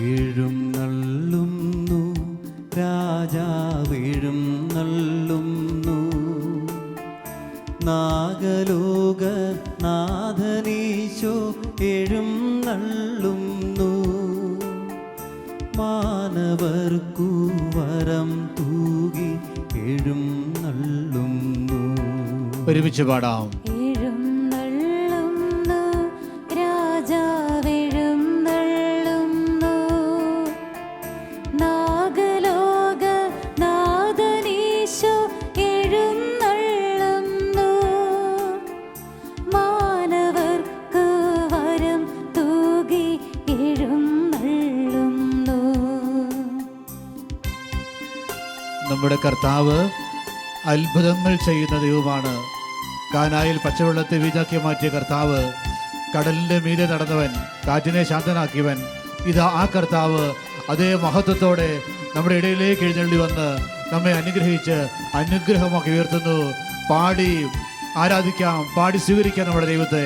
എഴുന്നള്ളുന്നു രാജാവെഴുന്നള്ളുന്നു, നാഗലോക നാഥനീശോ എഴുന്നള്ളുന്നു, മാനവർക്കു വരം തൂകി എഴുന്നള്ളുന്നു. ഒരുമിച്ച് പാടാം. എഴുന്നള്ളുന്നു രാജാവെഴുന്നള്ളുന്നു, നാഗലോക നാഥനീശോ എഴുന്നള്ളുന്നു, മാനവർക്കു വരം തൂകി എഴുന്നള്ളുന്നു. നമ്മുടെ കർത്താവ് അത്ഭുതങ്ങൾ ചെയ്യുന്ന ദൈവമാണ്. കാനായിൽ പച്ചവെള്ളത്തെ വീഞ്ഞാക്കി മാറ്റിയ കർത്താവ്, കടലിൻ്റെ മീതെ നടന്നവൻ, കാറ്റിനെ ശാന്തനാക്കിയവൻ, ഇതാ ആ കർത്താവ് അതേ മഹത്വത്തോടെ നമ്മുടെ ഇടയിലേക്ക് എഴുന്നള്ളി വന്ന് നമ്മെ അനുഗ്രഹിച്ച് അനുഗ്രഹമൊക്കെ ഉയർത്തുന്നു. പാടി ആരാധിക്കാം, പാടി സ്വീകരിക്കാം നമ്മുടെ ദൈവത്തെ.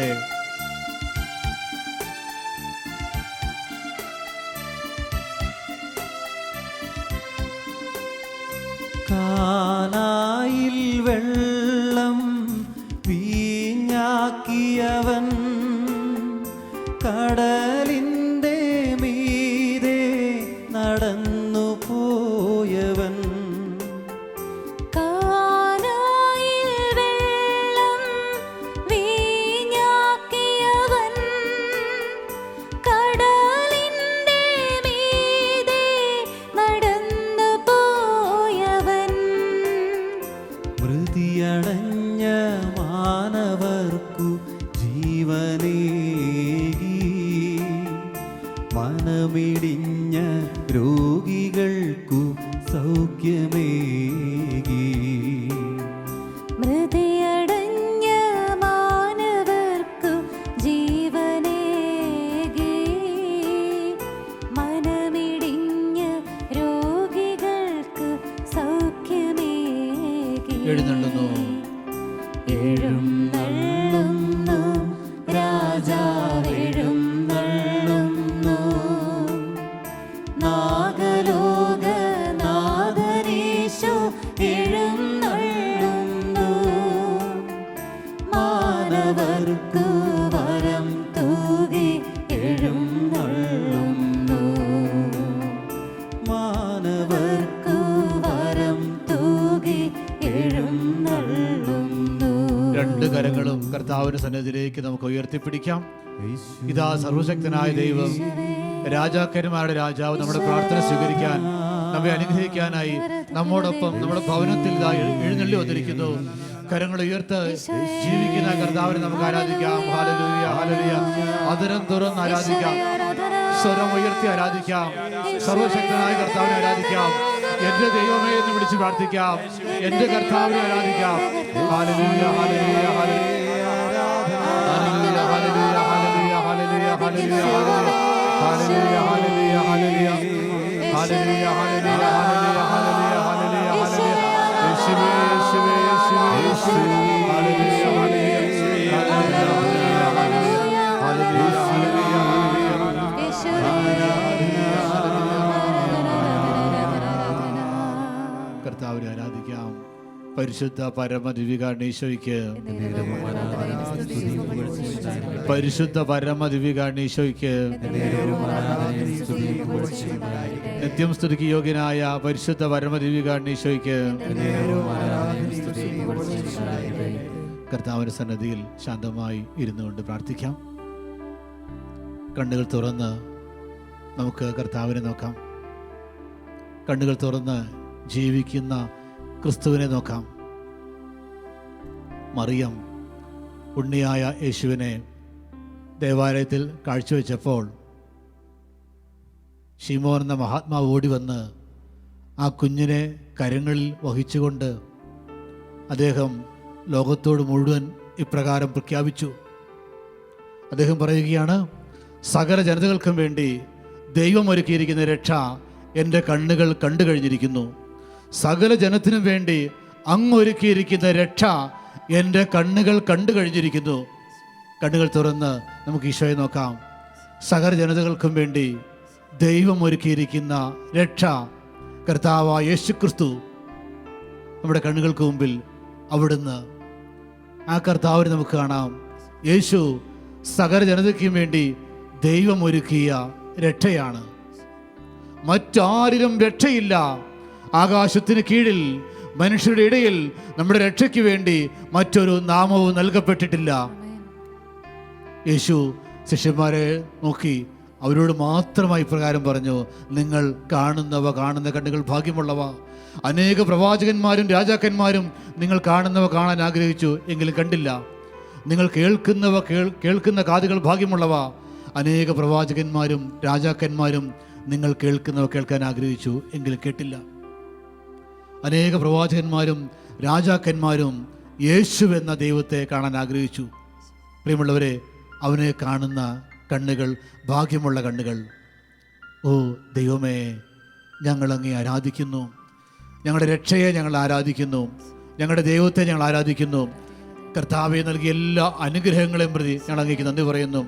കാനായിൽ വെള്ളം വീഞ്ഞാക്കിയവൻ, കടലിൻ്റെ മീതെ നടന്നു പോയവൻ, കാനായിൽ വെള്ളം വീഞ്ഞാക്കിയവൻ, കടലിൻ്റെ മീതെ നടന്നു പോയവൻ, മൃതിയടഞ്ഞ മാനവർക്കു ജീവനേകി, മനമിടിഞ്ഞ രോഗികൾക്കു സൗഖ്യമേകി. മൃതിയടഞ്ഞ മാനവർക്കു ജീവനേകി, മനമിടിഞ്ഞ രോഗികൾക്ക് സൗഖ്യമേകി. എഴുന്നള്ളുന്നു. എഴുന്നള്ളുന്നു രാജാവെഴുന്നള്ളുന്നു, നാഗലോക നാഥനീശോ എഴുന്നള്ളുന്നു, മാനവർക്കു വരം തൂകി എഴുന്നള്ളുന്നു, മാനവർക്കു വരം തൂകി എഴുന്നള്ളുന്നു. രണ്ട് കരങ്ങളും കർത്താവിന്റെ സന്നിധിയിലേക്ക് നമുക്ക് ഉയർത്തിപ്പിടിക്കാം. ഇതാ സർവശക്തനായ ദൈവം, രാജാക്കന്മാരുടെ രാജാവ് നമ്മുടെ പ്രാർത്ഥന സ്വീകരിക്കാൻ, നമ്മെ അനുഗ്രഹിക്കാനായി നമ്മോടൊപ്പം നമ്മുടെ ഭവനത്തിൽ ഇതാ എഴുന്നള്ളി വന്നിരിക്കുന്നു. കരങ്ങൾ ഉയർത്ത് ജീവിക്കുന്ന കർത്താവിനെ നമുക്ക് ആരാധിക്കാം. Hallelujah, hallelujah. അതരം തുറന്ന് ആരാധിക്കാം, സ്വരം ഉയർത്തി ആരാധിക്കാം, സർവശക്തനായ കർത്താവിനെ ആരാധിക്കാം. എന്റെ ദൈവമേ എന്ന് വിളിച്ച് പ്രാർത്ഥിക്കാം, എന്റെ കർത്താവിനെ ആരാധിക്കാം. ഹല്ലേലൂയ, ഹല്ലേലൂയ, ഹല്ലേലൂയ, ഹല്ലേലൂയ, ഹല്ലേലൂയ, ഹല്ലേലൂയ, ഹല്ലേലൂയ, ഹല്ലേലൂയ, ഹല്ലേലൂയ, ഹല്ലേലൂയ, ഹല്ലേലൂയ, ഹല്ലേലൂയ, ഹല്ലേലൂയ, ഹല്ലേലൂയ, ഹല്ലേലൂയ. യേശുവേ, യേശുവേ, യേശുവേ, യേശുവേ. ഹല്ലേലൂയ, ഹല്ലേലൂയ, ഹല്ലേലൂയ, ഹല്ലേലൂയ, ഹല്ലേലൂയ, കർത്താവിനെ ആരാധിക്കാം. പരിശുദ്ധ പരമദിവികാരണീശോയ്ക്ക്, പരിശുദ്ധ പരമദിവികാരണീശോയ്ക്ക് നിത്യം സ്തുതിക്ക് യോഗ്യനായ പരിശുദ്ധ പരമദിവികാരണീശോയ്ക്ക് കർത്താവിന്റെ സന്നദ്ധിയിൽ ശാന്തമായി ഇരുന്നുകൊണ്ട് പ്രാർത്ഥിക്കാം. കണ്ണുകൾ തുറന്ന് നമുക്ക് കർത്താവിനെ നോക്കാം. കണ്ണുകൾ തുറന്ന് ജീവിക്കുന്ന ക്രിസ്തുവിനെ നോക്കാം. മറിയം ഉണ്ണിയായ യേശുവിനെ ദേവാലയത്തിൽ കാഴ്ചവെച്ചപ്പോൾ ശിമോൻ എന്ന മഹാത്മാവ് ഓടി വന്ന് ആ കുഞ്ഞിനെ കരങ്ങളിൽ വഹിച്ചുകൊണ്ട് അദ്ദേഹം ലോകത്തോട് മുഴുവൻ ഇപ്രകാരം പ്രഖ്യാപിച്ചു. അദ്ദേഹം പറയുകയാണ്, സകല ജനതകൾക്കും വേണ്ടി ദൈവം ഒരുക്കിയിരിക്കുന്ന രക്ഷ എൻ്റെ കണ്ണുകൾ കണ്ടു കഴിഞ്ഞിരിക്കുന്നു. സകല ജനത്തിനും വേണ്ടി അങ്ങ് ഒരുക്കിയിരിക്കുന്ന രക്ഷ എൻ്റെ കണ്ണുകൾ കണ്ടു കഴിഞ്ഞിരിക്കുന്നു. കണ്ണുകൾ തുറന്ന് നമുക്ക് ഈശോയെ നോക്കാം. സകല ജനതകൾക്കും വേണ്ടി ദൈവം ഒരുക്കിയിരിക്കുന്ന രക്ഷ കർത്താവായ യേശുക്രിസ്തു നമ്മുടെ കണ്ണുകൾക്ക് മുമ്പിൽ അവിടുന്ന് ആ കർത്താവിനെ നമുക്ക് കാണാം. യേശു സകല ജനതയ്ക്കും വേണ്ടി ദൈവം ഒരുക്കിയ രക്ഷയാണ്. മറ്റാരിലും രക്ഷയില്ല. ആകാശത്തിന് കീഴിൽ മനുഷ്യരുടെ ഇടയിൽ നമ്മുടെ രക്ഷയ്ക്ക് വേണ്ടി മറ്റൊരു നാമവും നൽകപ്പെട്ടിട്ടില്ല. യേശു ശിഷ്യന്മാരെ നോക്കി അവരോട് മാത്രമായി പ്രകാരം പറഞ്ഞു, നിങ്ങൾ കാണുന്ന കണ്ണുകൾ ഭാഗ്യമുള്ളവ. അനേക പ്രവാചകന്മാരും രാജാക്കന്മാരും നിങ്ങൾ കാണുന്നവ കാണാൻ ആഗ്രഹിച്ചു, എങ്കിലും കണ്ടില്ല. നിങ്ങൾ കേൾക്കുന്ന കാതുകൾ ഭാഗ്യമുള്ളവ. അനേക പ്രവാചകന്മാരും രാജാക്കന്മാരും നിങ്ങൾ കേൾക്കുന്നവ കേൾക്കാൻ ആഗ്രഹിച്ചു, എങ്കിലും കേട്ടില്ല. അനേക പ്രവാചകന്മാരും രാജാക്കന്മാരും യേശു എന്ന ദൈവത്തെ കാണാൻ ആഗ്രഹിച്ചു. പ്രിയമുള്ളവരെ, അവനെ കാണുന്ന കണ്ണുകൾ ഭാഗ്യമുള്ള കണ്ണുകൾ. ഓ ദൈവമേ, ഞങ്ങളങ്ങേ ആരാധിക്കുന്നു. ഞങ്ങളുടെ രക്ഷയെ ഞങ്ങൾ ആരാധിക്കുന്നു. ഞങ്ങളുടെ ദൈവത്തെ ഞങ്ങൾ ആരാധിക്കുന്നു. കർത്താവെ നൽകിയ എല്ലാ അനുഗ്രഹങ്ങളെയും പ്രതി ഞങ്ങൾ അങ്ങേക്ക് നന്ദി പറയുന്നു.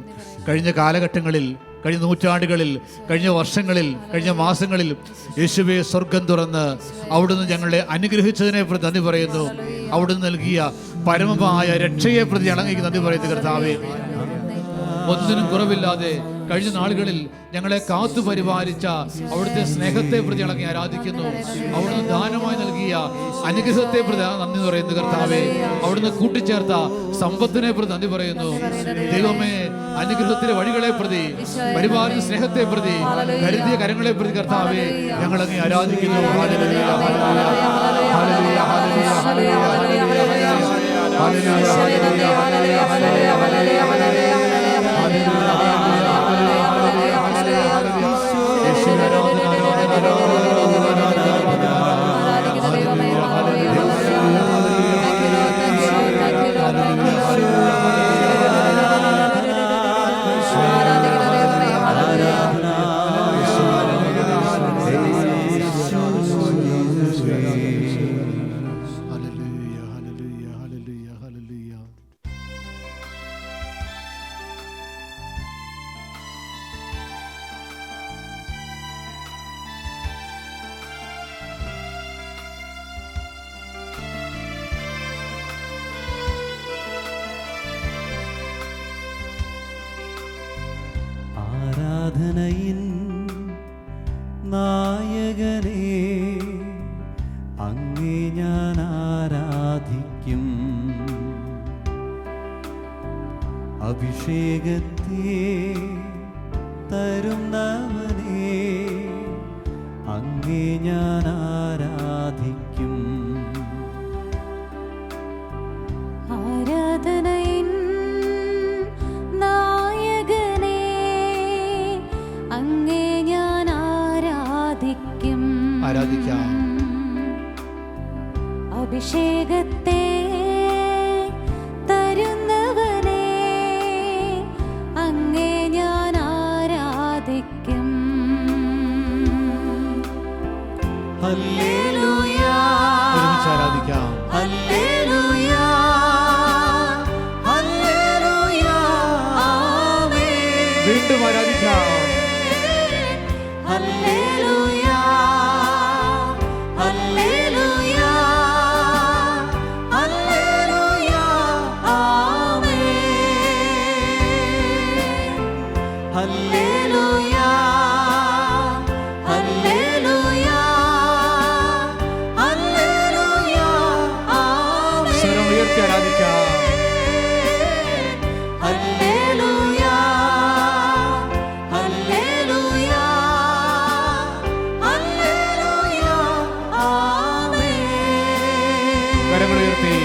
കഴിഞ്ഞ കാലഘട്ടങ്ങളിൽ, കഴിഞ്ഞ നൂറ്റാണ്ടുകളിൽ, കഴിഞ്ഞ വർഷങ്ങളിൽ, കഴിഞ്ഞ മാസങ്ങളിൽ യേശുവേ സ്വർഗം തുറന്ന് അവിടുന്ന് ഞങ്ങളെ അനുഗ്രഹിച്ചതിനെ പ്രതി നന്ദി പറയുന്നു. അവിടുന്ന് നൽകിയ പരമമായ രക്ഷയെ പ്രതി ഞങ്ങൾ അങ്ങേക്ക് നന്ദി പറയുന്നു. കർത്താവെ, ഒന്നിനും കുറവില്ലാതെ കഴിഞ്ഞ നാളുകളിൽ ഞങ്ങളെ കാത്തു പരിപാലിച്ച അവിടുത്തെ സ്നേഹത്തെ പ്രതി ഞങ്ങളെ ആരാധിക്കുന്നു. അവിടുന്ന് ദാനമായി നൽകിയ അനുഗ്രഹത്തെ പ്രതി നന്ദി പറയുന്നു. കർത്താവെ, അവിടുന്ന് കൂട്ടിച്ചേർത്ത സമ്പത്തിനെ പ്രതി നന്ദി പറയുന്നു. ദൈവമേ, അനുഗ്രഹത്തിന്റെ വഴികളെ പ്രതി, പരിപാലന സ്നേഹത്തെ പ്രതി, കരുതിയ കരങ്ങളെ പ്രതി കർത്താവെ ഞങ്ങളങ്ങ് ആരാധിക്കുന്നു. ഹല്ലേലൂയ, ഹല്ലേലൂയ, ഹല്ലേലൂയ, ഹല്ലേലൂയ, ആരാധനയിൻ നായകനേ, അങ്ങേ ഞാൻ ആരാധിക്കും. അഭിഷേകത്തെ തരുന്നവനേ, അങ്ങേ ഞാൻ ആരാധിക്കും. ആരാധനയിൻ നായകനേ, അങ്ങേ ഞാൻ ആരാധിക്കും. ആരാധിക്കാം. അഭിഷേകത്തെ തരുന്നവനേ, അങ്ങേ ഞാൻ ആരാധിക്കും. ഹല്ലേലൂയ, ഒരുമിച്ച് ആരാധിക്കാം. ഹല്ലേലൂയ, ഹല്ലേലൂയ, ആമേൻ. വീണ്ടും ആരാധിക്കാം. ഹല്ലേലൂയ, ഹല്ലേലൂയ, ഹല്ലേലൂയ, ആമേൻ. ഹല്ലേലൂയ, ഹല്ലേലൂയ, ഹല്ലേലൂയ, ആമേൻ. സ്വരം ഉയർത്തി ആരാധിക്കാം. ഹല്ലേലൂയ, ഹല്ലേലൂയ, ഹല്ലേലൂയ, ആമേൻ. കരങ്ങൾ ഉയർത്തി.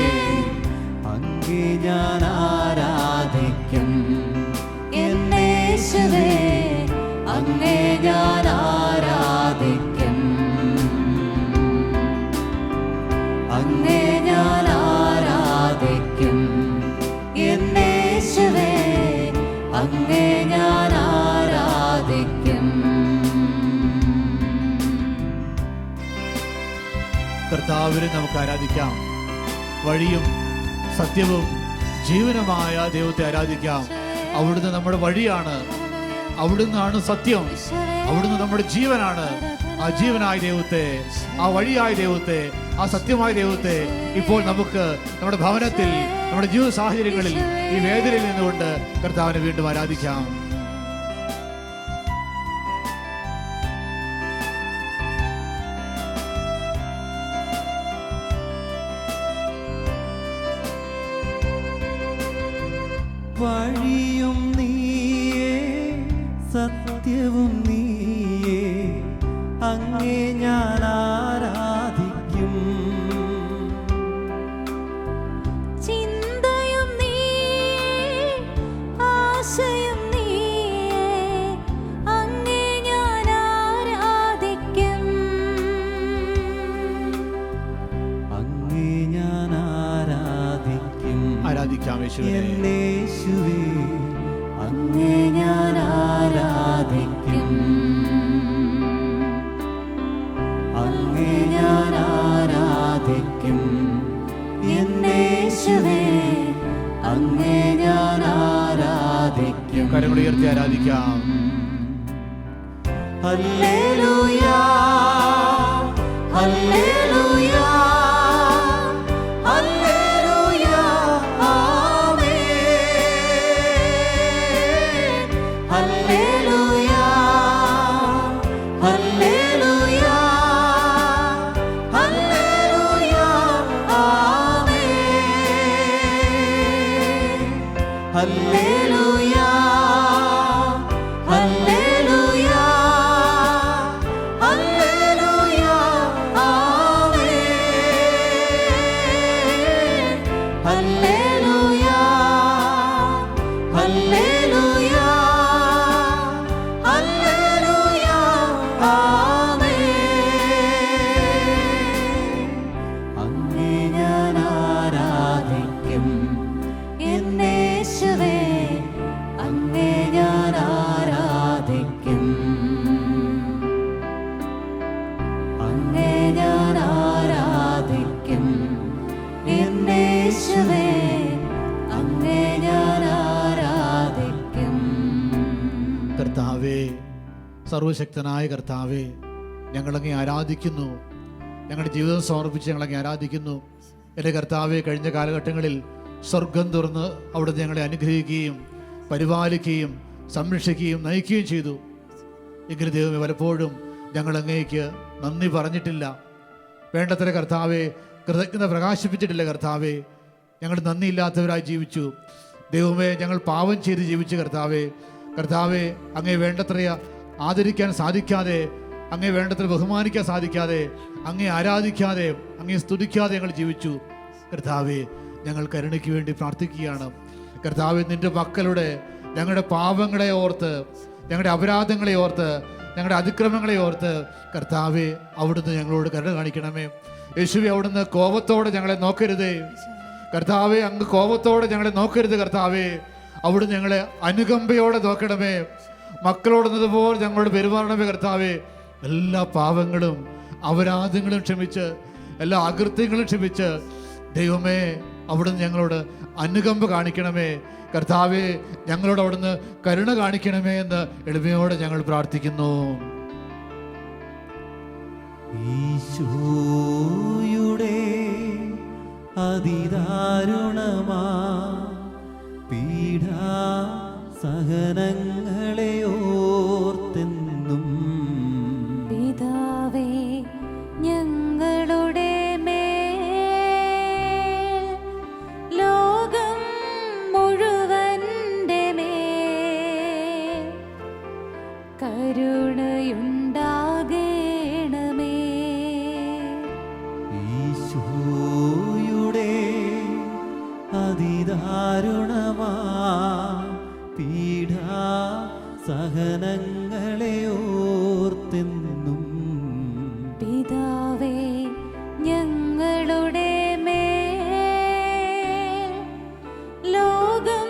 അങ്ങേ ഞാൻ ആരാധിക്കും യേശുവേ, അങ്ങേ ഞാൻ ആരാധിക്കും. അങ്ങേ ഞാൻ ആരാധിക്കും. യേശുവേ, അങ്ങേ ഞാൻ ആരാധിക്കും. കർത്താവിനെ നമുക്ക് ആരാധിക്കാം. വഴിയും സത്യവും ജീവനുമായ ദൈവത്തെ ആരാധിക്കാം. അവിടുന്ന് നമ്മുടെ വഴിയാണ്, അവിടുന്നാണ് സത്യം, അവിടുന്ന് നമ്മുടെ ജീവനാണ്. ആ ജീവനായ ദൈവത്തെ, ആ വഴിയായ ദൈവത്തെ, ആ സത്യമായ ദൈവത്തെ ഇപ്പോൾ നമുക്ക് നമ്മുടെ ഭവനത്തിൽ, നമ്മുടെ ജീവിത സാഹചര്യങ്ങളിൽ ഈ വേദനയിൽ നിന്നുകൊണ്ട് കർത്താവിനെ വീണ്ടും ആരാധിക്കാം. വഴിയും നീയേ, സത്യവും നീയേ, അങ്ങേ ഞാൻ ആരാധിക്കും. ചിന്തയും നീയേ, ആശയും നീയേ, അങ്ങേ ഞാൻ ആരാധിക്കും. അങ്ങേ ഞാൻ ആരാധിക്കും. ആരാധിക്കാം യേശുവിനെ. യേശുവേ, അങ്ങേ ഞാൻ ആരാധിക്കും. അങ്ങേ ഞാൻ ആരാധിക്കും. യേശുവേ, അങ്ങേ ഞാൻ ആരാധിക്കും. കരങ്ങൾ ഉയർത്തി ആരാധിക്കാം. ഹല്ലേലൂയ, ഹല്ലേലൂയ, ഹല്ലേലൂയ, ആമേൻ. ഹല്ലേലൂയ, ഹല്ലേലൂയ, ഹല്ലേലൂയ, ആമേൻ. ഹല്ലേലൂയ, ഹല്ലേലൂയ, ഹല്ലേലൂയ, ആമേൻ. ഹല്ലേലൂയ, ഹല്ലേലൂയ, ഹല്ലേലൂയ, ആമേൻ. അങ്ങേ ഞാൻ ആരാധിക്കും. യേശുവേ, അങ്ങേ ഞാൻ ആരാധിക്കും. അങ്ങേ ഞാൻ ആരാധിക്കും. യേശുവേ, അങ്ങേ ഞാൻ ആരാധിക്കും. കർത്താവേ, സർവശക്തനായ കർത്താവേ, ഞങ്ങളങ്ങേ ആരാധിക്കുന്നു. ഞങ്ങളുടെ ജീവിതം സമർപ്പിച്ച് ഞങ്ങളങ്ങേ ആരാധിക്കുന്നു. എൻ്റെ കർത്താവെ, കഴിഞ്ഞ കാലഘട്ടങ്ങളിൽ സ്വർഗം തുറന്ന് അവിടുന്ന് ഞങ്ങളെ അനുഗ്രഹിക്കുകയും പരിപാലിക്കുകയും സംരക്ഷിക്കുകയും നയിക്കുകയും ചെയ്തു. എങ്കിലും ദൈവമേ, പലപ്പോഴും ഞങ്ങൾ അങ്ങേക്ക് നന്ദി പറഞ്ഞിട്ടില്ല. വേണ്ടത്ര കർത്താവെ കൃതജ്ഞത പ്രകാശിപ്പിച്ചിട്ടില്ല. കർത്താവെ, ഞങ്ങൾ നന്ദിയില്ലാത്തവരായി ജീവിച്ചു. ദൈവമേ, ഞങ്ങൾ പാപം ചെയ്ത് ജീവിച്ചു. കർത്താവെ, അങ്ങേ വേണ്ടത്ര ആദരിക്കാൻ സാധിക്കാതെ, അങ്ങേ വേണ്ടത്ര ബഹുമാനിക്കാൻ സാധിക്കാതെ, അങ്ങേ ആരാധിക്കാതെ, അങ്ങേ സ്തുതിക്കാതെ ഞങ്ങൾ ജീവിച്ചു. കർത്താവെ, ഞങ്ങൾ കരുണയ്ക്ക് വേണ്ടി പ്രാർത്ഥിക്കുകയാണ്. കർത്താവെ, നിന്റെ മക്കളുടെ ഞങ്ങളുടെ പാപങ്ങളെ ഓർത്ത്, ഞങ്ങളുടെ അപരാധങ്ങളെ ഓർത്ത്, ഞങ്ങളുടെ അതിക്രമങ്ങളെ ഓർത്ത് കർത്താവെ, അവിടുന്ന് ഞങ്ങളോട് കരുണ കാണിക്കണമേ. യേശുവേ, അവിടുന്ന് കോപത്തോടെ ഞങ്ങളെ നോക്കരുതേ. കർത്താവെ, അങ്ങ് കോപത്തോടെ ഞങ്ങളെ നോക്കരുത്. കർത്താവെ, അവിടുന്ന് ഞങ്ങളെ അനുകമ്പയോടെ നോക്കണമേ. മക്കളോടുന്നതുപോലെ ഞങ്ങളോട് പെരുമാറണമേ. കർത്താവെ, എല്ലാ പാപങ്ങളും അപരാധങ്ങളും ക്ഷമിച്ച്, എല്ലാ അകൃത്യങ്ങളും ക്ഷമിച്ച് ദൈവമേ, അവിടുന്ന് ഞങ്ങളോട് അനുകമ്പ കാണിക്കണമേ. കർത്താവെ, ഞങ്ങളോട് അവിടുന്ന് കരുണ കാണിക്കണമേ എന്ന് എളിമയോടെ ഞങ്ങൾ പ്രാർത്ഥിക്കുന്നു. ഈശോയുടെ അതിദാരുണമാ പീഡാ സഹനങ്ങളെ ഓർത്തെന്നും പിതാവേ, ഞങ്ങളുടെ മേൽ, ലോകം മുഴുവന്റെ മേൽ കരുണയുണ്ടാകണമേ. ഈശോയുടെ അതിദാരുണമാ പീഡാ സഹനങ്ങളെ ഓർത്തെന്നും പിതാവേ, ഞങ്ങളുടെ മേൽ, ലോകം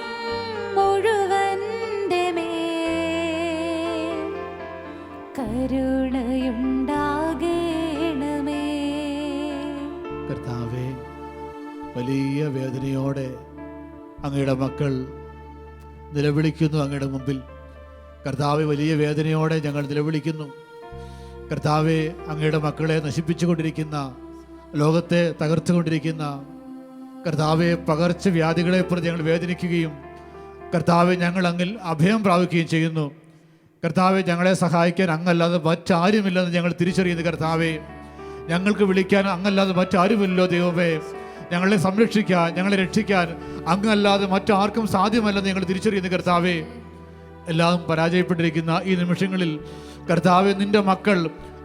മുഴുവന്റെ മേൽ കരുണയുണ്ടാകണമേ. കർത്താവെ, വലിയ വേദനയോടെ അങ്ങയുടെ മക്കൾ നിലവിളിക്കുന്നു അങ്ങയുടെ മുമ്പിൽ. കർത്താവെ, വലിയ വേദനയോടെ ഞങ്ങൾ നിലവിളിക്കുന്നു. കർത്താവെ, അങ്ങയുടെ മക്കളെ നശിപ്പിച്ചുകൊണ്ടിരിക്കുന്ന, ലോകത്തെ തകർത്തുകൊണ്ടിരിക്കുന്ന കർത്താവെ, പകർച്ചവ്യാധികളെപ്പറ്റി ഞങ്ങൾ വേദനിക്കുകയും കർത്താവെ, ഞങ്ങൾ അങ്ങിൽ അഭയം പ്രാപിക്കുകയും ചെയ്യുന്നു. കർത്താവെ, ഞങ്ങളെ സഹായിക്കാൻ അങ്ങല്ലാതെ മറ്റാരുമില്ലെന്ന് ഞങ്ങൾ തിരിച്ചറിയുന്നു. കർത്താവെ, ഞങ്ങൾക്ക് വിളിക്കാൻ അങ്ങല്ലാതെ മറ്റാരുമില്ലല്ലോ ദൈവമേ. ഞങ്ങളെ സംരക്ഷിക്കാൻ, ഞങ്ങളെ രക്ഷിക്കാൻ അങ്ങല്ലാതെ മറ്റാർക്കും സാധ്യമല്ലെന്ന് ഞങ്ങൾ തിരിച്ചറിയുന്നു. കർത്താവെ, എല്ലാം പരാജയപ്പെട്ടിരിക്കുന്ന ഈ നിമിഷങ്ങളിൽ കർത്താവെ, നിന്റെ മക്കൾ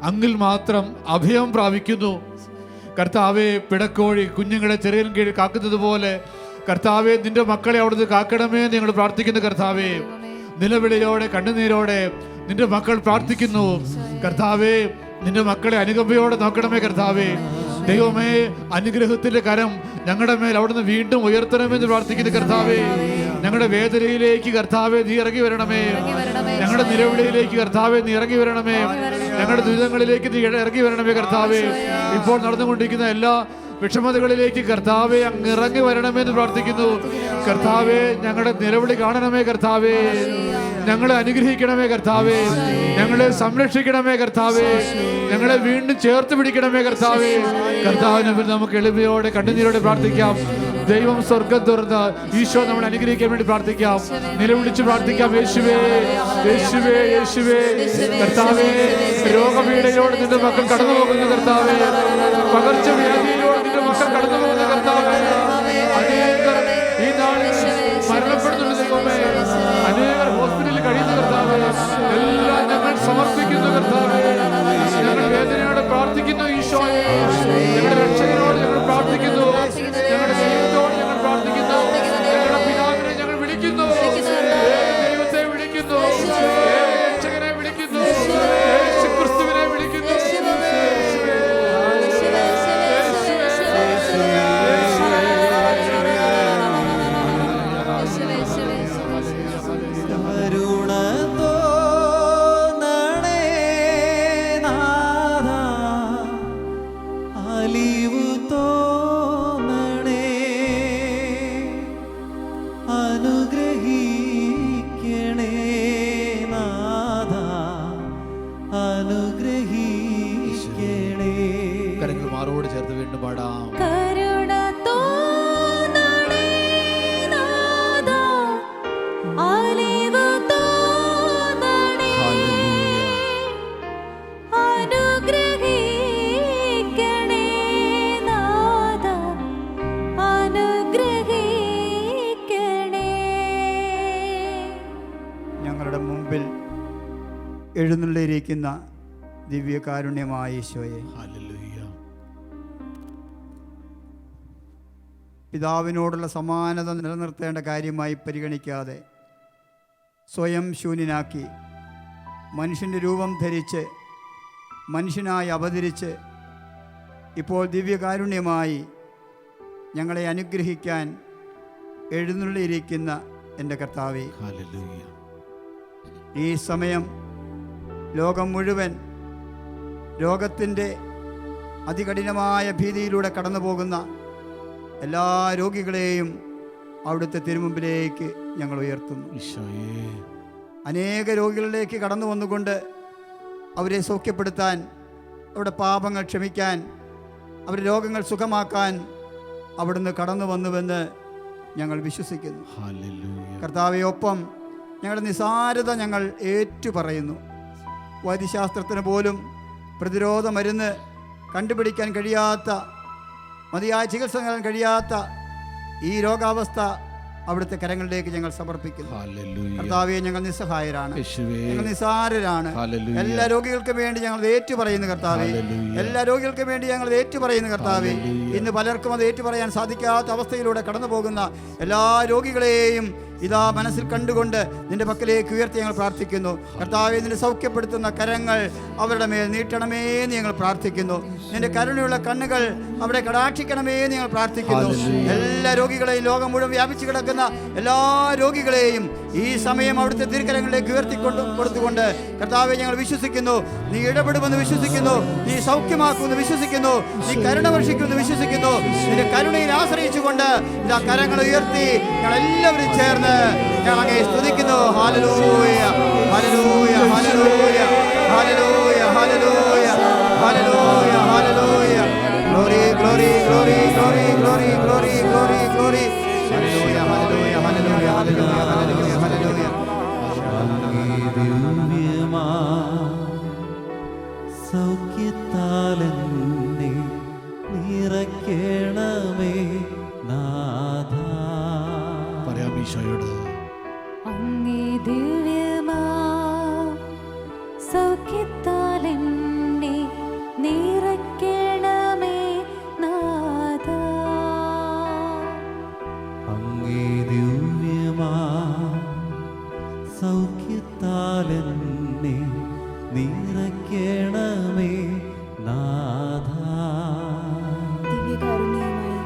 അങ്ങിൽ മാത്രം അഭയം പ്രാപിക്കുന്നു. കർത്താവെ, പിടക്കോഴി കുഞ്ഞുങ്ങളെ ചെറിയ കീഴിൽ കാക്കുന്നത് പോലെ കർത്താവെ, നിന്റെ മക്കളെ അവിടുന്ന് കാക്കണമേ എന്ന് ഞങ്ങൾ പ്രാർത്ഥിക്കുന്നു. കർത്താവെ, നിലവിളിയോടെ കണ്ണുനീരോടെ നിന്റെ മക്കൾ പ്രാർത്ഥിക്കുന്നു. കർത്താവെ, നിന്റെ മക്കളെ അനുകമ്പയോടെ നോക്കണമേ. കർത്താവെ, ദൈവമേ, അനുഗ്രഹത്തിന്റെ കരം ഞങ്ങളുടെ മേൽ അവിടുന്ന് വീണ്ടും ഉയർത്തണമെന്ന് പ്രാർത്ഥിക്കുന്നു. കർത്താവെ, ഞങ്ങളുടെ വേദനയിലേക്ക് കർത്താവെ നീ ഇറങ്ങി വരണമേ. ഞങ്ങളുടെ നിലവിളിയിലേക്ക് കർത്താവെ നീ ഇറങ്ങി വരണമേ. ഞങ്ങളുടെ ദുരിതങ്ങളിലേക്ക് നീ ഇറങ്ങി വരണമേ. കർത്താവെ, ഇപ്പോൾ നടന്നുകൊണ്ടിരിക്കുന്ന എല്ലാ വിഷമതകളിലേക്ക് കർത്താവെ അങ്ങ് ഇറങ്ങി വരണമെന്ന് പ്രാർത്ഥിക്കുന്നു. കർത്താവെ, ഞങ്ങളുടെ നിലവിളി കാണണമേ. കർത്താവെ, ഞങ്ങളെ അനുഗ്രഹിക്കണമേ. കർത്താവെ, ഞങ്ങളെ സംരക്ഷിക്കണമേ. കർത്താവെ, ഞങ്ങളെ വീണ്ടും ചേർത്ത് പിടിക്കണമേ. കർത്താവെ, കർത്താവിനെ നമുക്ക് എളിമയോടെ കണ്ണുനീരോടെ പ്രാർത്ഥിക്കാം. ദൈവം സ്വർഗം തുറന്ന് ഈശോ നമ്മളെ അനുഗ്രഹിക്കാൻ വേണ്ടി പ്രാർത്ഥിക്കാം. നിലവിളിച്ച് പ്രാർത്ഥിക്കാം. യേശുവേ, യേശുവേ, യേശുവേ. കർത്താവേ, രോഗപീഠയോട് നിന്റെ മക്കൾ കടന്നു പോകുന്നു. കർത്താവേ, പകർച്ചവ്യാധിയിലൂടെ നിന്റെ മക്കൾ കടന്നു പോകുന്നു. കർത്താവേ, അനേകർ ഈ നാളിൽ മരണപ്പെടുന്നുണ്ട്. ദൈവമേ, അനേകർ ഹോസ്പിറ്റലിൽ കഴിയുന്ന കർത്താവേ, എല്ലാം ഞങ്ങൾ സമർപ്പിക്കുന്നു. കർത്താവേ, ഞങ്ങൾ വേദനയോടെ പ്രാർത്ഥിക്കുന്നു. ഈശോയെ, ഞങ്ങളുടെ രക്ഷകനോട് ഞങ്ങൾ പ്രാർത്ഥിക്കുന്നു. ഞങ്ങളുടെ ദൈവത്തോട് ഞങ്ങൾ പ്രാർത്ഥിക്കുന്നു. ഞങ്ങളുടെ പിതാവിനെ ഞങ്ങൾ വിളിക്കുന്നു. ദൈവത്തെ വിളിക്കുന്നു. രക്ഷകനെ വിളിക്കുന്നു. യേശുക്രിസ്തുവിനെ വിളിക്കുന്നു. കരങ്ങൾ മാറോട് ചേർത്ത് വീണ്ടും പാടാം. കരുണ തോന്നണേ നാഥാ, അലിവ് തോന്നണേ, അനുഗ്രഹിക്കണേ നാഥാ, അനുഗ്രഹിക്കണേ. ഞങ്ങളുടെ മുമ്പിൽ എഴുന്നള്ളിയിരിക്കുന്ന ദിവ്യകാരുണ്യമായ ഈശോയെ, പിതാവിനോടുള്ള സമാനത നിലനിർത്തേണ്ട കാര്യമായി പരിഗണിക്കാതെ സ്വയം ശൂന്യനാക്കി മനുഷ്യൻ്റെ രൂപം ധരിച്ച് മനുഷ്യനായി അവതരിച്ച് ഇപ്പോൾ ദിവ്യകാരുണ്യമായി ഞങ്ങളെ അനുഗ്രഹിക്കാൻ എഴുന്നള്ളിയിരിക്കുന്ന എൻ്റെ കർത്താവേ, ഈ സമയം ലോകം മുഴുവൻ രോഗത്തിൻ്റെ അതികഠിനമായ ഭീതിയിലൂടെ കടന്നു പോകുന്ന എല്ലാ രോഗികളെയും അവിടുത്തെ തിരുമുമ്പിലേക്ക് ഞങ്ങൾ ഉയർത്തുന്നു. അനേക രോഗികളിലേക്ക് കടന്നു വന്നുകൊണ്ട് അവരെ സൗഖ്യപ്പെടുത്താൻ, അവരുടെ പാപങ്ങൾ ക്ഷമിക്കാൻ, അവരുടെ രോഗങ്ങൾ സുഖമാക്കാൻ അവിടുന്ന് കടന്നു വന്നുവെന്ന് ഞങ്ങൾ വിശ്വസിക്കുന്നു. കർത്താവേ, ഒപ്പം ഞങ്ങളുടെ നിസാരത ഞങ്ങൾ ഏറ്റുപറയുന്നു. വൈദ്യശാസ്ത്രത്തിന് പോലും പ്രതിരോധ മരുന്ന് കണ്ടുപിടിക്കാൻ കഴിയാത്ത, മതിയായ ചികിത്സ നൽകാൻ കഴിയാത്ത ഈ രോഗാവസ്ഥ അവിടുത്തെ കരങ്ങളിലേക്ക് ഞങ്ങൾ സമർപ്പിക്കുന്നു. കർത്താവേ, ഞങ്ങൾ നിസ്സഹായരാണ്, ഞങ്ങൾ നിസ്സാരരാണ്. എല്ലാ രോഗികൾക്കും വേണ്ടി ഞങ്ങൾ ഏറ്റുപറയുന്നു കർത്താവേ. എല്ലാ രോഗികൾക്കും വേണ്ടി ഞങ്ങൾ ഏറ്റുപറയുന്നു കർത്താവേ. ഇന്ന് പലർക്കും അത് ഏറ്റുപറയാൻ സാധിക്കാത്ത അവസ്ഥയിലൂടെ കടന്നു പോകുന്ന എല്ലാ രോഗികളെയും ഇതാ മനസ്സിൽ കണ്ടുകൊണ്ട് നിന്റെ പക്കലേക്ക് ഉയർത്തി ഞങ്ങൾ പ്രാർത്ഥിക്കുന്നു. കർത്താവേ, നിന്റെ സൗഖ്യപ്പെടുത്തുന്ന കരങ്ങൾ അവരുടെ മേൽ നീട്ടണമേ എന്ന് ഞങ്ങൾ പ്രാർത്ഥിക്കുന്നു. നിന്റെ കരുണയുള്ള കണ്ണുകൾ അവിടെ കടാക്ഷിക്കണമേ എന്ന് ഞങ്ങൾ പ്രാർത്ഥിക്കുന്നു. എല്ലാ രോഗികളെയും, ലോകം മുഴുവൻ വ്യാപിച്ചു കിടക്കുന്ന എല്ലാ രോഗികളെയും ഈ സമയം അവിടുത്തെ തിരുക്കരങ്ങളിലേക്ക് കൊടുത്തുകൊണ്ട് കർത്താവെ ഞങ്ങൾ വിശ്വസിക്കുന്നു, നീ ഇടപെടുമെന്ന് വിശ്വസിക്കുന്നു, നീ സൗഖ്യമാക്കുമെന്ന് വിശ്വസിക്കുന്നു, നീ കരുണ വർഷിക്കുമെന്ന് വിശ്വസിക്കുന്നു. നിന്റെ കരുണയിൽ ആശ്രയിച്ചുകൊണ്ട് ഇതാ കരങ്ങൾ ഉയർത്തി ഞങ്ങൾ എല്ലാവരും ചേർന്ന് ഞങ്ങൾ അങ്ങേ സ്തുതിക്കുന്നു. ഹല്ലേലൂയ, ഹല്ലേലൂയ, ഹല്ലേലൂയ, ഹല്ലേലൂയ, ഹല്ലേലൂയ, ഹല്ലേലൂയ, ഹല്ലേലൂയ. Glory, glory, glory, glory, glory, glory, glory, glory. ഹല്ലേലൂയ, ഹല്ലേലൂയ, ഹല്ലേലൂയ, ഹല്ലേലൂയ, ഹല്ലേലൂയ, ഹല്ലേലൂയ. ദിവ്യമാ സൗഖ്യത്താലെന്നെ നിറയ്ക്കണമേ നാഥ. പറയാം ഈശോയോട്. അങ്ങേ ദിവ്യമാ സൗഖ്യത്താലെന്നെ നിറയ്ക്കണമേ നാഥ. അങ്ങേ ദിവ്യമാ സൗഖ്യത്താലെന്നെ നിറയ്ക്കണമേ നാഥ. ദിവ്യകാരുണ്യമായി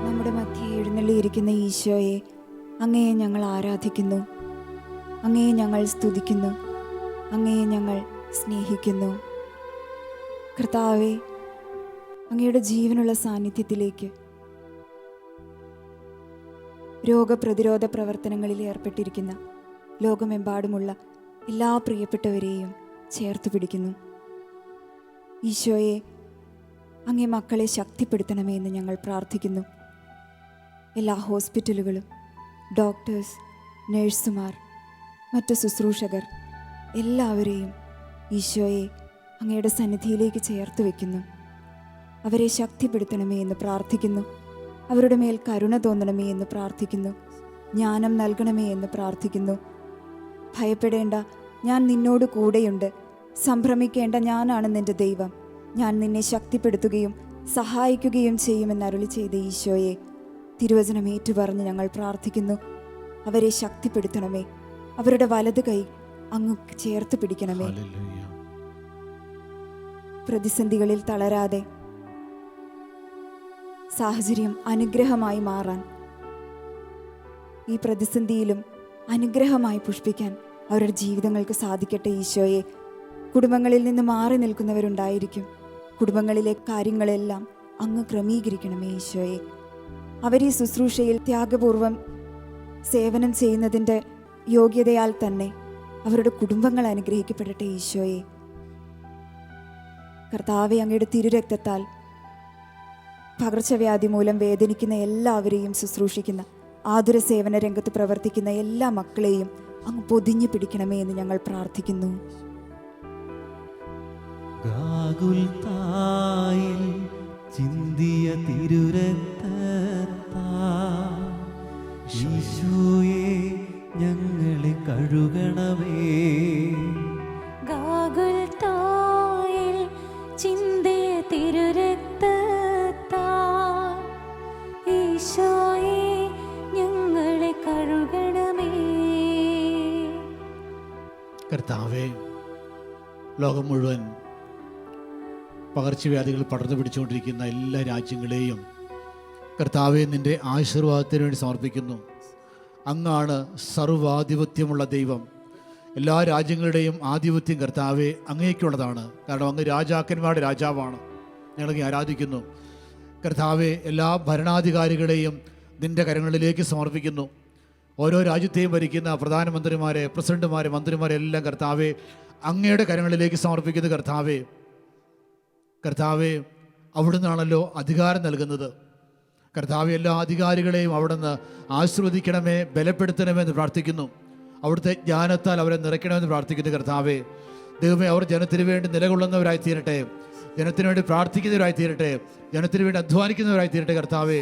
നമ്മുടെ മധ്യേ എഴുന്നള്ളിയിരിക്കുന്ന ഈശോയെ അങ്ങയെ ഞങ്ങൾ ആരാധിക്കുന്നു, അങ്ങയെ ഞങ്ങൾ സ്തുതിക്കുന്നു, അങ്ങയെ ഞങ്ങൾ സ്നേഹിക്കുന്നു. കർത്താവേ, അങ്ങയുടെ ജീവനുള്ള സാന്നിധ്യത്തിലേക്ക് രോഗപ്രതിരോധ പ്രവർത്തനങ്ങളിൽ ഏർപ്പെട്ടിരിക്കുന്ന ലോകമെമ്പാടുമുള്ള എല്ലാ പ്രിയപ്പെട്ടവരെയും ചേർത്ത് പിടിക്കുന്നു. ഈശോയെ, അങ്ങേ മക്കളെ ശക്തിപ്പെടുത്തണമേ എന്ന് ഞങ്ങൾ പ്രാർത്ഥിക്കുന്നു. എല്ലാ ഹോസ്പിറ്റലുകളും, ഡോക്ടേഴ്സ്, നഴ്സുമാർ, മറ്റ് ശുശ്രൂഷകർ എല്ലാവരെയും ഈശോയെ അങ്ങയുടെ സന്നിധിയിലേക്ക് ചേർത്ത് വയ്ക്കുന്നു. അവരെ ശക്തിപ്പെടുത്തണമേ എന്ന് പ്രാർത്ഥിക്കുന്നു. അവരുടെ മേൽ കരുണ തോന്നണമേ എന്ന് പ്രാർത്ഥിക്കുന്നു. ജ്ഞാനം നൽകണമേ എന്ന് പ്രാർത്ഥിക്കുന്നു. ഭയപ്പെടേണ്ട, ഞാൻ നിന്നോട് കൂടെയുണ്ട്. സംഭ്രമിക്കേണ്ട, ഞാനാണ് നിന്റെ ദൈവം. ഞാൻ നിന്നെ ശക്തിപ്പെടുത്തുകയും സഹായിക്കുകയും ചെയ്യുമെന്ന് അരുളി ചെയ്ത ഈശോയെ, തിരുവചനം ഏറ്റുപറഞ്ഞ് ഞങ്ങൾ പ്രാർത്ഥിക്കുന്നു. അവരെ ശക്തിപ്പെടുത്തണമേ. അവരുടെ വലത് കൈ അങ്ങ് ചേർത്ത് പിടിക്കണമേ. ഹല്ലേലൂയ. പ്രതിസന്ധികളിൽ തളരാതെ സാഹചര്യം അനുഗ്രഹമായി മാറാൻ, ഈ പ്രതിസന്ധിയിലും അനുഗ്രഹമായി പുഷ്പിക്കാൻ അവരുടെ ജീവിതങ്ങൾക്ക് സാധിക്കട്ടെ. ഈശോയെ, കുടുംബങ്ങളിൽ നിന്ന് മാറി നിൽക്കുന്നവരുണ്ടായിരിക്കും. കുടുംബങ്ങളിലെ കാര്യങ്ങളെല്ലാം അങ്ങ് ക്രമീകരിക്കണമേ ഈശോയെ. അവർ ഈ ശുശ്രൂഷയിൽ ത്യാഗപൂർവം സേവനം ചെയ്യുന്നതിൻ്റെ യോഗ്യതയാൽ തന്നെ അവരുടെ കുടുംബങ്ങൾ അനുഗ്രഹിക്കപ്പെടട്ടെ ഈശോയെ. കർത്താവെ, അങ്ങയുടെ തിരുരക്തത്താൽ പകർച്ചവ്യാധി മൂലം വേദനിക്കുന്ന എല്ലാവരെയും ശുശ്രൂഷിക്കുന്ന, ആതുര സേവന രംഗത്ത് പ്രവർത്തിക്കുന്ന എല്ലാ മക്കളെയും അങ്ങ് പൊതിഞ്ഞു പിടിക്കണമേ എന്ന് ഞങ്ങൾ പ്രാർത്ഥിക്കുന്നു. ഗാഗുൽത്തായിൽ ചിന്തിയ തിരുരക്തത്താൽ ഈശോയെ ഞങ്ങളെ കഴുകണമേ. ഗാഗുൽത്തായിൽ ചിന്തിയ തിരുരക്തത്താൽ ഈശോയെ ഞങ്ങളെ കഴുകണമേ. കർത്താവേ, ലോകം മുഴുവൻ പകർച്ചവ്യാധികൾ പടർന്നു പിടിച്ചുകൊണ്ടിരിക്കുന്ന എല്ലാ രാജ്യങ്ങളെയും കർത്താവെ നിൻ്റെ ആശീർവാദത്തിന് വേണ്ടി സമർപ്പിക്കുന്നു. അങ്ങാണ് സർവ്വാധിപത്യമുള്ള ദൈവം. എല്ലാ രാജ്യങ്ങളുടെയും ആധിപത്യം കർത്താവെ അങ്ങേക്കുള്ളതാണ്. കാരണം അങ്ങ് രാജാക്കന്മാരുടെ രാജാവാണ്. ഞങ്ങളങ്ങ് ആരാധിക്കുന്നു. കർത്താവെ, എല്ലാ ഭരണാധികാരികളെയും നിൻ്റെ കരങ്ങളിലേക്ക് സമർപ്പിക്കുന്നു. ഓരോ രാജ്യത്തെയും ഭരിക്കുന്ന പ്രധാനമന്ത്രിമാരെ, പ്രസിഡന്റുമാരെ, മന്ത്രിമാരെ എല്ലാം കർത്താവെ അങ്ങയുടെ കരങ്ങളിലേക്ക് സമർപ്പിക്കുന്നു. കർത്താവെ, അവിടുന്നാണല്ലോ അധികാരം നൽകുന്നത്. കർത്താവെ, എല്ലാ അധികാരികളെയും അവിടുന്ന് ആശീർവദിക്കണമേ, ബലപ്പെടുത്തണമെന്ന് പ്രാർത്ഥിക്കുന്നു. അവിടുത്തെ ജ്ഞാനത്താൽ അവരെ നിറയ്ക്കണമെന്ന് പ്രാർത്ഥിക്കുന്നു. കർത്താവെ, ദൈവമേ, അവർ ജനത്തിന് വേണ്ടി നിലകൊള്ളുന്നവരായി തീരട്ടെ, ജനത്തിന് വേണ്ടി പ്രാർത്ഥിക്കുന്നവരായി തീരട്ടെ, ജനത്തിന് വേണ്ടി അധ്വാനിക്കുന്നവരായി തീരട്ടെ. കർത്താവെ,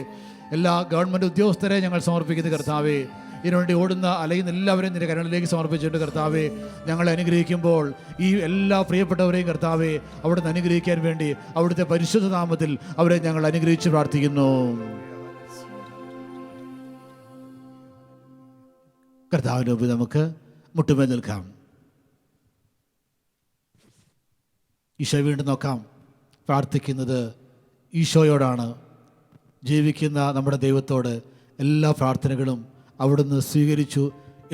എല്ലാ ഗവൺമെൻറ് ഉദ്യോഗസ്ഥരെ ഞങ്ങൾ സമർപ്പിക്കുന്നു. കർത്താവെ, ഇതിനുവേണ്ടി ഓടുന്ന അലയുന്ന എല്ലാവരെയും നിന്റെ കരങ്ങളിലേക്ക് സമർപ്പിച്ചിട്ടുണ്ട്. കർത്താവെ, ഞങ്ങളെ അനുഗ്രഹിക്കുമ്പോൾ ഈ എല്ലാ പ്രിയപ്പെട്ടവരെയും കർത്താവെ അവിടുന്ന് അനുഗ്രഹിക്കാൻ വേണ്ടി അവിടുത്തെ പരിശുദ്ധ നാമത്തിൽ അവരെ ഞങ്ങൾ അനുഗ്രഹിച്ച് പ്രാർത്ഥിക്കുന്നു. കർത്താവിൻ്റെ മുമ്പിൽ നമുക്ക് മുട്ടുമേൽ നിൽക്കാം. ഈശോ വീണ്ടും നോക്കാം. പ്രാർത്ഥിക്കുന്നത് ഈശോയോടാണ്. ജീവിക്കുന്ന നമ്മുടെ ദൈവത്തോട് എല്ലാ പ്രാർത്ഥനകളും അവിടുന്ന് സ്വീകരിച്ചു,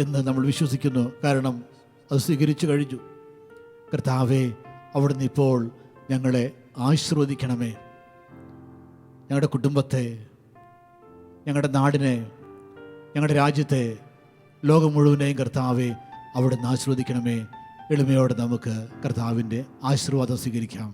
എന്ന് നമ്മൾ വിശ്വസിക്കുന്നു. കാരണം അത് സ്വീകരിച്ചു കഴിഞ്ഞു. കർത്താവേ, അവിടുന്ന് ഇപ്പോൾ ഞങ്ങളെ ആശീർവദിക്കണമേ. ഞങ്ങളുടെ കുടുംബത്തെ, ഞങ്ങളുടെ നാടിനെ, ഞങ്ങളുടെ രാജ്യത്തെ, ലോകം മുഴുവനെയും കർത്താവെ അവിടുന്ന് ആശീർവദിക്കണമേ. എളിമയോടെ നമുക്ക് കർത്താവിൻ്റെ ആശീർവാദം സ്വീകരിക്കാം.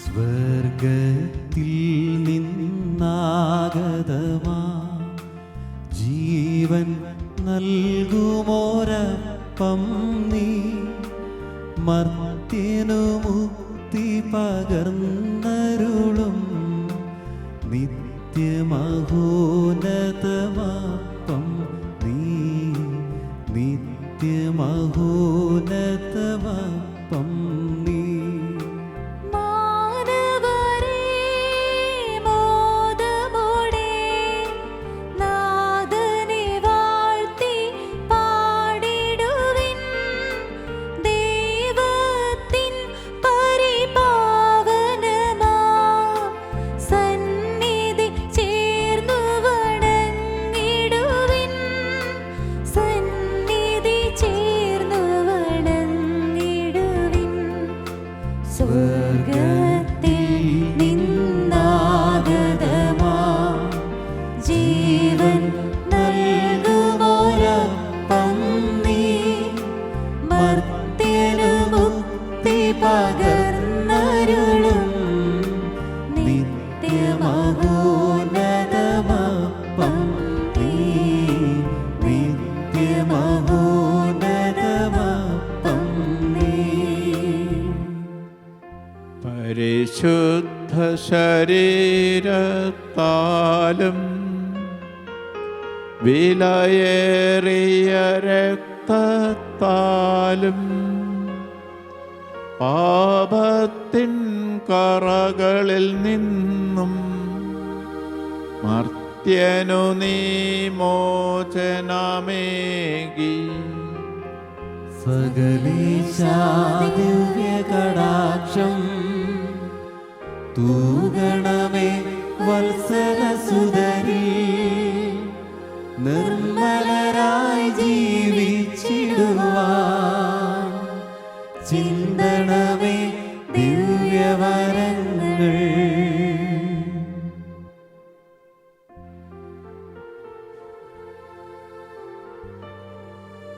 സ്വർഗത്തിൽ നിന്നാഗതമാ ജീവൻ നൽകുമോരപ്പം നീ, മർത്യനു മുക്തി പകർന്നരുളും നിത്യമഹോന്നതമപ്പം നീ, നിത്യമഹോന്നതമപ്പം നീ. സ്വർഗത്തിൽ നിന്നാഗതമാ ജീവൻ നൽകുമോരപ്പം നീ, മർത്യനു മുക്തി പകർന്നരുളും നിത്യമഹോന്നതമപ്പം നീ, നിത്യമഹോന്നതമപ്പം നീ. പരിശുദ്ധ ശരീരത്താലും വിലയേറിയ രക്തത്താലും പാപത്തിൻ കറകളിൽ നിന്നും മർത്യനു നീ മോചനമേകി. സകലേശാ ദിവ്യകടാക്ഷം തൂഗണമേ വത്സലസുതരീ, നിർമ്മലരായി ജീവിച്ചിടുവാൻ ചിന്തണമേ ദിവ്യവരങ്ങൾ.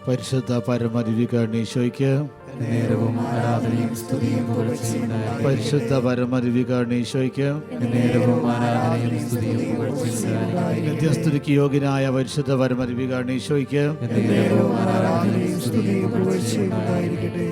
പരിശുദ്ധ പരമദിവികാരണീശോയ്ക്ക് നേരവും ആരാധനയും സ്തുതിയും പുകഴ്ചയുണ്ടായിരിക്കട്ടെ. പരിശുദ്ധ പരമദിവികാരണീശോയ്ക്ക് നേരവും ആരാധനയും സ്തുതിയും പുകഴ്ചയുണ്ടായിരിക്കട്ടെ. നിത്യസ്തുതിക്ക് യോഗ്യനായ പരിശുദ്ധ പരമദിവികാരണീശോയ്ക്ക് നേരവും ആരാധനയും സ്തുതിയും പുകഴ്ചയുണ്ടായിരിക്കട്ടെ.